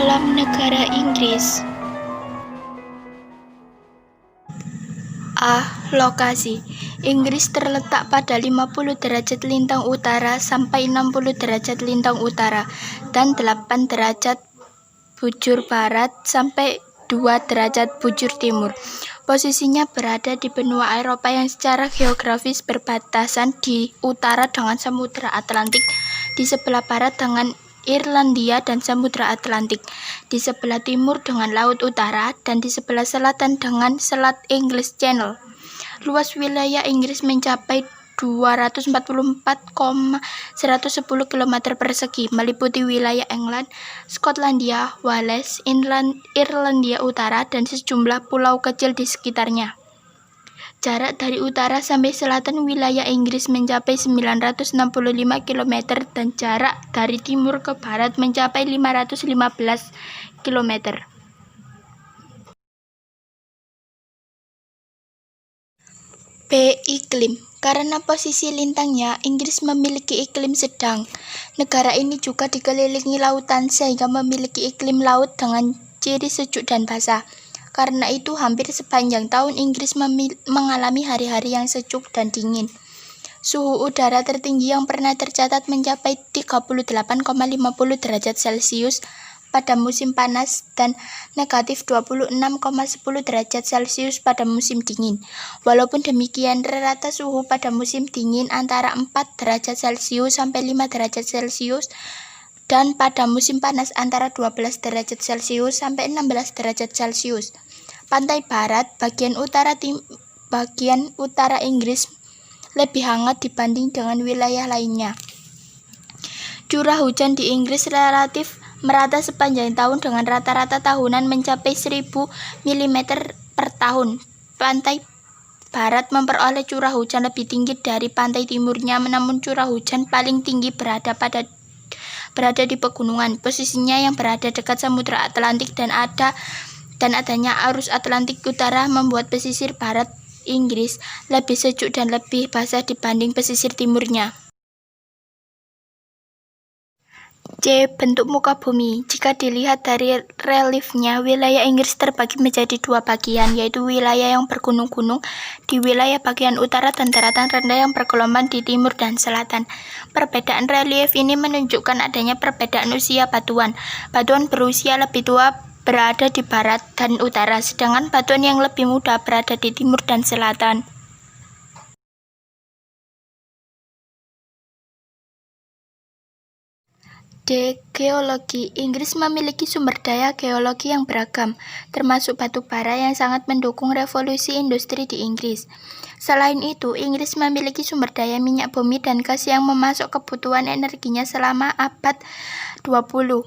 Alam negara Inggris. A. Lokasi. Inggris terletak pada 50 derajat lintang utara sampai 60 derajat lintang utara dan 8 derajat bujur barat sampai 2 derajat bujur timur. Posisinya berada di benua Eropa yang secara geografis berbatasan di utara dengan Samudra Atlantik, di sebelah barat dengan Irlandia dan Samudra Atlantik, di sebelah timur dengan Laut Utara, dan di sebelah selatan dengan Selat English Channel. Luas wilayah Inggris mencapai 244,110 km persegi, meliputi wilayah England, Skotlandia, Wales, Irlandia Utara, dan sejumlah pulau kecil di sekitarnya. Jarak dari utara sampai selatan wilayah Inggris mencapai 965 km dan jarak dari timur ke barat mencapai 515 km. B. Iklim. Karena posisi lintangnya, Inggris memiliki iklim sedang. Negara ini juga dikelilingi lautan sehingga memiliki iklim laut dengan ciri sejuk dan basah. Karena itu, hampir sepanjang tahun Inggris mengalami hari-hari yang sejuk dan dingin. Suhu udara tertinggi yang pernah tercatat mencapai 38,50 derajat Celcius pada musim panas dan negatif 26,10 derajat Celcius pada musim dingin. Walaupun demikian, rata suhu pada musim dingin antara 4 derajat Celcius sampai 5 derajat Celcius dan pada musim panas antara 12 derajat Celcius sampai 16 derajat Celcius. Pantai barat bagian utara Inggris lebih hangat dibanding dengan wilayah lainnya. Curah hujan di Inggris relatif merata sepanjang tahun dengan rata-rata tahunan mencapai 1000 mm per tahun. Pantai barat memperoleh curah hujan lebih tinggi dari pantai timurnya, namun curah hujan paling tinggi berada di pegunungan. Posisinya yang berada dekat Samudra Atlantik dan adanya arus Atlantik Utara membuat pesisir barat Inggris lebih sejuk dan lebih basah dibanding pesisir timurnya. C. Bentuk muka bumi. Jika dilihat dari reliefnya, wilayah Inggris terbagi menjadi dua bagian, yaitu wilayah yang bergunung-gunung di wilayah bagian utara dan daratan rendah yang bergelombang di timur dan selatan. Perbedaan relief ini menunjukkan adanya perbedaan usia batuan. Batuan berusia lebih tua berada di barat dan utara, sedangkan batuan yang lebih muda berada di timur dan selatan. D. Geologi. Inggris memiliki sumber daya geologi yang beragam, termasuk batu bara yang sangat mendukung revolusi industri di Inggris. Selain itu, Inggris memiliki sumber daya minyak bumi dan gas yang memasok kebutuhan energinya selama abad 20.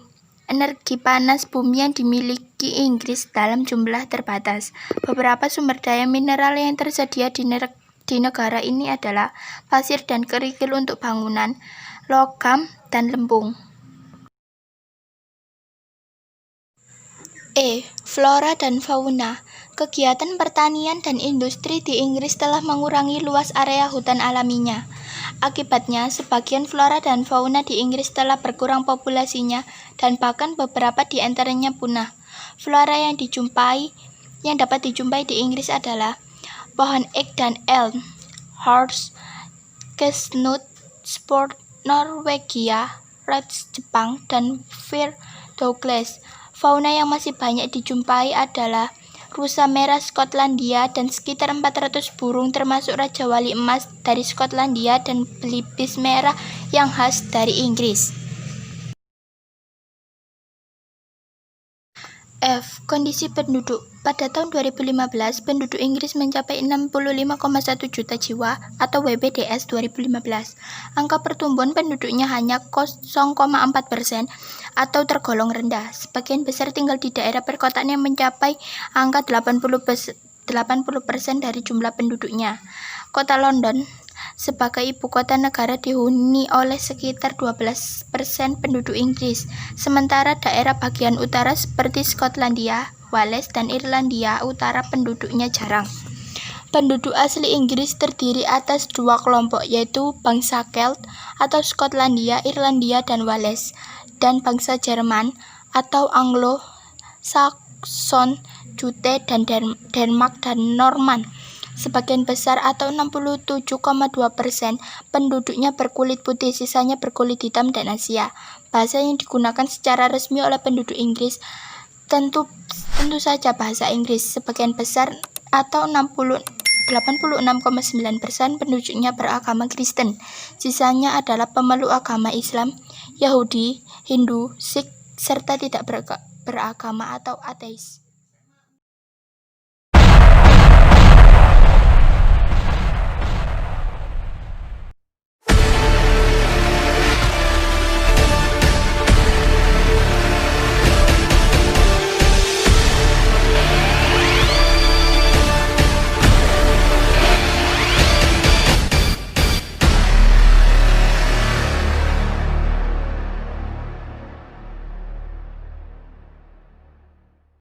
Energi panas bumi yang dimiliki Inggris dalam jumlah terbatas. Beberapa sumber daya mineral yang tersedia di negara ini adalah pasir dan kerikil untuk bangunan, logam, dan lempung. E. Flora dan fauna. Kegiatan pertanian dan industri di Inggris telah mengurangi luas area hutan alaminya. Akibatnya, sebagian flora dan fauna di Inggris telah berkurang populasinya dan bahkan beberapa di antaranya punah. Flora yang dapat dijumpai di Inggris adalah pohon ek dan elm, horse, chestnut, spruce Norwegia, larch Jepang, dan fir Douglas. Fauna yang masih banyak dijumpai adalah rusa merah Skotlandia dan sekitar 400 burung termasuk Raja Wali Emas dari Skotlandia dan belibis merah yang khas dari Inggris. F. Kondisi penduduk. Pada tahun 2015, penduduk Inggris mencapai 65,1 juta jiwa atau WPDS 2015. Angka pertumbuhan penduduknya hanya 0,4% atau tergolong rendah. Sebagian besar tinggal di daerah perkotaan yang mencapai angka 80% dari jumlah penduduknya. Kota London sebagai ibu kota negara dihuni oleh sekitar 12% penduduk Inggris, sementara daerah bagian utara seperti Skotlandia, Wales, dan Irlandia Utara penduduknya jarang. Penduduk asli Inggris terdiri atas dua kelompok, yaitu bangsa Celt atau Skotlandia, Irlandia, dan Wales, dan bangsa Jerman atau Anglo-Sakson, Jute, dan Denmark dan Norman. Sebagian besar atau 67,2% penduduknya berkulit putih, sisanya berkulit hitam dan Asia. Bahasa yang digunakan secara resmi oleh penduduk Inggris tentu saja bahasa Inggris. Sebagian besar atau 86,9% penduduknya beragama Kristen. Sisanya adalah pemeluk agama Islam, Yahudi, Hindu, Sikh, serta tidak beragama atau ateis.